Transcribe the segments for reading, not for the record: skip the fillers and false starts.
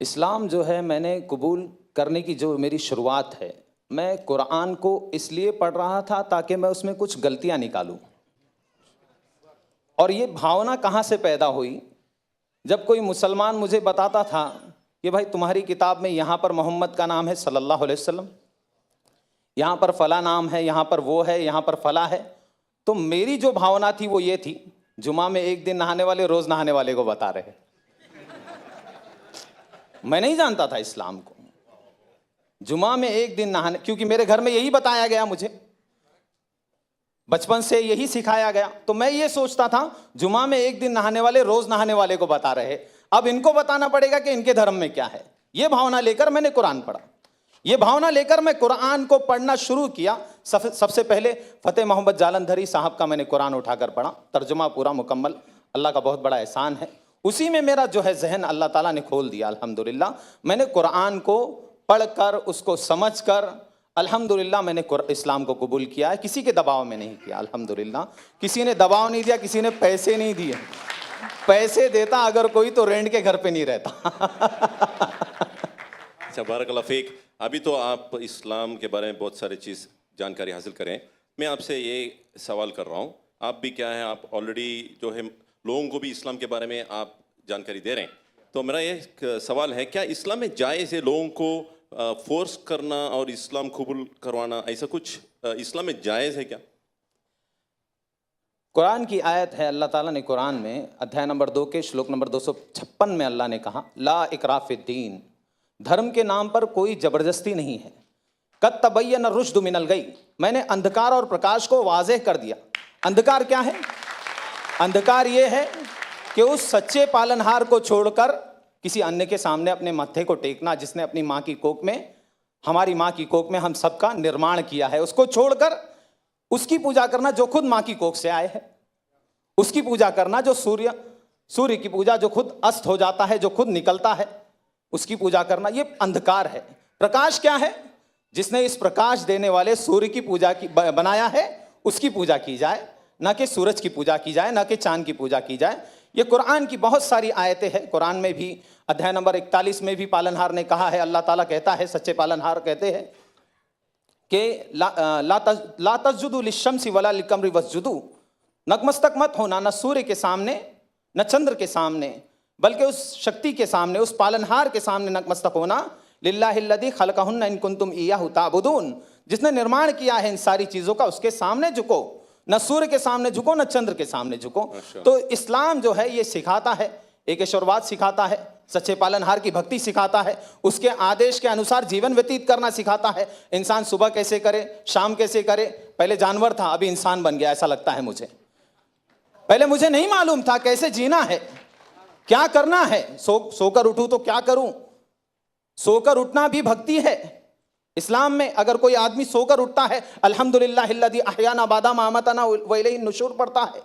इस्लाम जो है मैंने कबूल करने की जो मेरी शुरुआत है, मैं कुरान को इसलिए पढ़ रहा था ताकि मैं उसमें कुछ गलतियां निकालूं। और ये भावना कहाँ से पैदा हुई? जब कोई मुसलमान मुझे बताता था कि भाई तुम्हारी किताब में यहाँ पर मोहम्मद का नाम है सल्लल्लाहु अलैहि वसल्लम, यहाँ पर फला नाम है, यहाँ पर वो है, यहाँ पर फला है, तो मेरी जो भावना थी वो ये थी, जुमा में एक दिन नहाने वाले रोज नहाने वाले को बता रहे। मैं नहीं जानता था इस्लाम को। जुमा में एक दिन नहाने, क्योंकि मेरे घर में यही बताया गया, मुझे बचपन से यही सिखाया गया, तो मैं ये सोचता था जुमा में एक दिन नहाने वाले रोज नहाने वाले को बता रहे, अब इनको बताना पड़ेगा कि इनके धर्म में क्या है। ये भावना लेकर मैंने कुरान पढ़ा। ये भावना लेकर मैं कुरान को पढ़ना शुरू किया। सबसे पहले फतेह मोहम्मद जालंधरी साहब का मैंने कुरान उठाकर पढ़ा, तर्जुमा पूरा मुकम्मल। अल्लाह का बहुत बड़ा एहसान है, उसी में मेरा जो है जहन अल्लाह ताला ने खोल दिया। अल्हम्दुलिल्लाह मैंने कुरान को पढ़कर, उसको समझकर, अल्हम्दुलिल्लाह मैंने इस्लाम को कबूल किया है। किसी के दबाव में नहीं किया, अल्हम्दुलिल्लाह। किसी ने दबाव नहीं दिया, किसी ने पैसे नहीं दिए। पैसे देता अगर कोई तो रेंट के घर पे नहीं रहता। अच्छा, बारकल्लाह फीक। अभी तो आप इस्लाम के बारे में बहुत सारी चीज़ जानकारी हासिल करें। मैं आपसे ये सवाल कर रहा हूँ, आप भी क्या है, आप ऑलरेडी जो है लोगों को भी इस्लाम के बारे में आप जानकारी दे रहे हैं, तो मेरा ये सवाल है, क्या इस्लाम में जायज़ है लोगों को फोर्स करना और इस्लाम कबूल करवाना, ऐसा कुछ इस्लाम में जायज़ है क्या? कुरान की आयत है, अल्लाह ताला ने कुरान में अध्याय नंबर 2 के श्लोक नंबर 256 में अल्लाह ने कहा, ला इकराह फिद्दीन, धर्म के नाम पर कोई जबरदस्ती नहीं है। कद तबय्यन रुश्द मिनल गई, मैंने अंधकार और प्रकाश को वाज़ेह कर दिया। अंधकार क्या है? अंधकार ये है कि उस सच्चे पालनहार को छोड़कर किसी अन्य के सामने अपने माथे को टेकना, जिसने अपनी माँ की कोख में, हमारी माँ की कोख में हम सबका निर्माण किया है, उसको छोड़कर उसकी पूजा करना जो खुद माँ की कोख से आए है, उसकी पूजा करना जो सूर्य की पूजा जो खुद अस्त हो जाता है, जो खुद निकलता है, उसकी पूजा करना, ये अंधकार है। प्रकाश क्या है? जिसने इस प्रकाश देने वाले सूर्य की पूजा की बनाया है, उसकी पूजा की जाए, ना कि सूरज की पूजा की जाए, ना कि चांद की पूजा की जाए। ये कुरान की बहुत सारी आयतें हैं। कुरान में भी अध्याय नंबर 41 में भी पालनहार ने कहा है, अल्लाह ताला कहता है, सच्चे पालनहार कहते हैं कि ला तस्जुदू लिश्शम्सी वला लिलकमरी वस्जुदू, नतमस्तक मत होना न सूर्य के सामने न चंद्र के सामने, बल्कि उस शक्ति के सामने, उस पालनहार के सामने नतमस्तक होना, लिल्लाहिल्लज़ी खलक़हुन्ना इन कुंतुम इय्याहु ताबुदून, जिसने निर्माण किया है इन सारी चीज़ों का, उसके सामने झुको। न सूर्य के सामने झुको, न चंद्र के सामने झुको। तो इस्लाम जो है ये सिखाता है, एक ईश्वरवाद सिखाता है, सच्चे पालनहार की भक्ति सिखाता है, उसके आदेश के अनुसार जीवन व्यतीत करना सिखाता है। इंसान सुबह कैसे करे, शाम कैसे करे। पहले जानवर था, अभी इंसान बन गया, ऐसा लगता है मुझे। पहले मुझे नहीं मालूम था कैसे जीना है, क्या करना है। सोकर उठूं तो क्या करूं? सोकर उठना भी भक्ति है। इस्लाम में अगर कोई आदमी सोकर उठता है, अल्हम्दुलिल्लाहिल्लज़ी अहयाना बादा मा अमातना व इलैहि नुशूर पढ़ता है,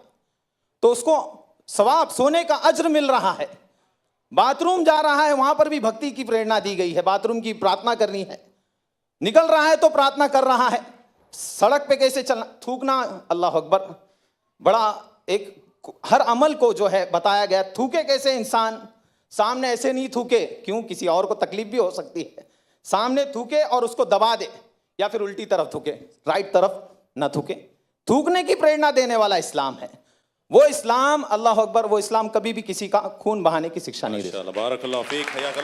तो उसको सवाब, सोने का अज्र मिल रहा है। बाथरूम जा रहा है, वहां पर भी भक्ति की प्रेरणा दी गई है, बाथरूम की प्रार्थना करनी है। निकल रहा है तो प्रार्थना कर रहा है। सड़क पे कैसे चलना, थूकना, अल्लाह अकबर, बड़ा एक हर अमल को जो है बताया गया। थूके कैसे इंसान, सामने ऐसे नहीं थूके, क्यों, किसी और को तकलीफ भी हो सकती है। सामने थूके और उसको दबा दे, या फिर उल्टी तरफ थूके, राइट तरफ ना थूके। थूकने की प्रेरणा देने वाला इस्लाम है। वो इस्लाम, अल्लाह अकबर, वो इस्लाम कभी भी किसी का खून बहाने की शिक्षा नहीं देता। बारकल्लाह फीक।